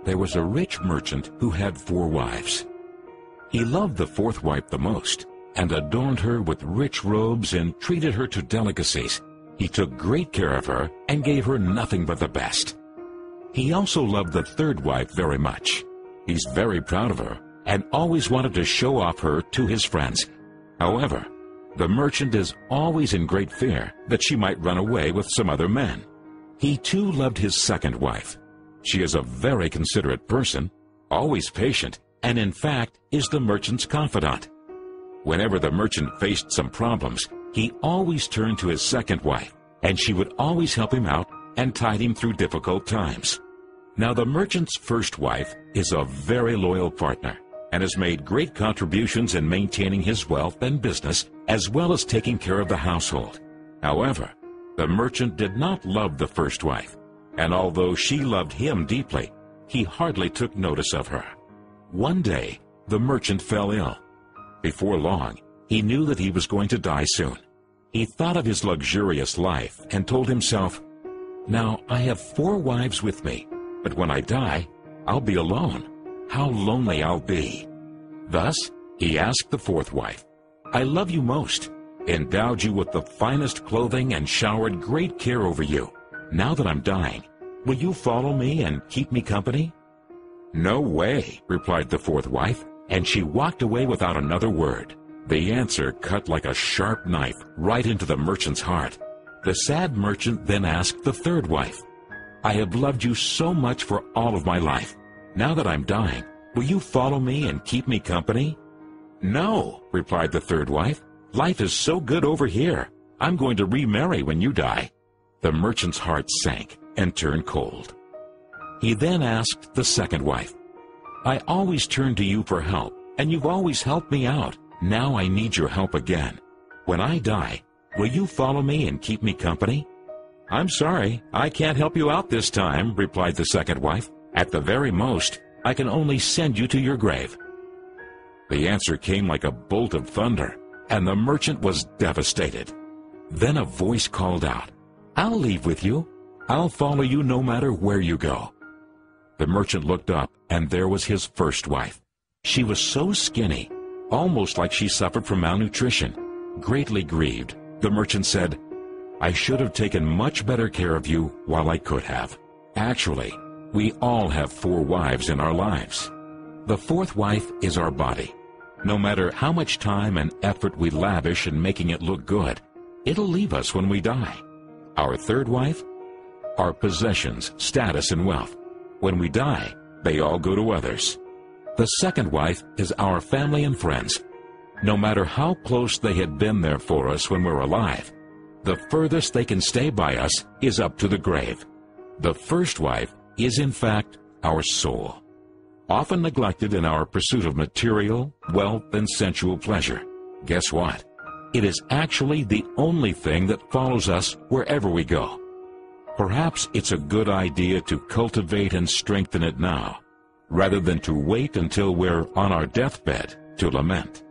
there was a rich merchant who had 4 wives. He loved the 4th wife the most, and adorned her with rich robes and treated her to delicacies. He took great care of her and gave her nothing but the best. He also loved the 3rd wife very much. He's very proud of her and always wanted to show off her to his friends. However, the merchant is always in great fear that she might run away with some other man. He too loved his 2nd wife. She is a very considerate person, always patient, and in fact is the merchant's confidant. Whenever the merchant faced some problems, he always turned to his 2nd wife, and she would always help him out and tide him through difficult times. Now the merchant's 1st wife is a very loyal partner and has made great contributions in maintaining his wealth and business as well as taking care of the household. However, the merchant did not love the 1st wife, and although she loved him deeply, he hardly took notice of her. One day, the merchant fell ill. Before long, he knew that he was going to die soon. He thought of his luxurious life and told himself, "Now I have 4 wives with me, but when I die, I'll be alone. How lonely I'll be." Thus, he asked the 4th wife, "I love you most, endowed you with the finest clothing and showered great care over you. Now that I'm dying, will you follow me and keep me company?" "No way," replied the 4th wife, and she walked away without another word. The answer cut like a sharp knife right into the merchant's heart. The sad merchant then asked the 3rd wife, "I have loved you so much for all of my life. Now that I'm dying, will you follow me and keep me company?" "No," replied the 3rd wife. "Life is so good over here. I'm going to remarry when you die." The merchant's heart sank and turned cold. He then asked the 2nd wife, "I always turn to you for help, and you've always helped me out. Now I need your help again. When I die, will you follow me and keep me company?" "I'm sorry, I can't help you out this time," replied the 2nd wife. "At the very most, I can only send you to your grave." The answer came like a bolt of thunder, and the merchant was devastated. Then a voice called out, "I'll leave with you. I'll follow you no matter where you go." The merchant looked up, and there was his 1st wife. She was so skinny, almost like she suffered from malnutrition. Greatly grieved, the merchant said, "I should have taken much better care of you while I could have." Actually, we all have 4 wives in our lives. The 4th wife is our body. No matter how much time and effort we lavish in making it look good, it'll leave us when we die. Our 3rd wife? Our possessions, status, and wealth. When we die, they all go to others. The 2nd wife is our family and friends. No matter how close they had been there for us when we're alive, the furthest they can stay by us is up to the grave. The 1st wife is in fact our soul, often neglected in our pursuit of material, wealth, and sensual pleasure. Guess what? It is actually the only thing that follows us wherever we go. Perhaps it's a good idea to cultivate and strengthen it now, rather than to wait until we're on our deathbed to lament.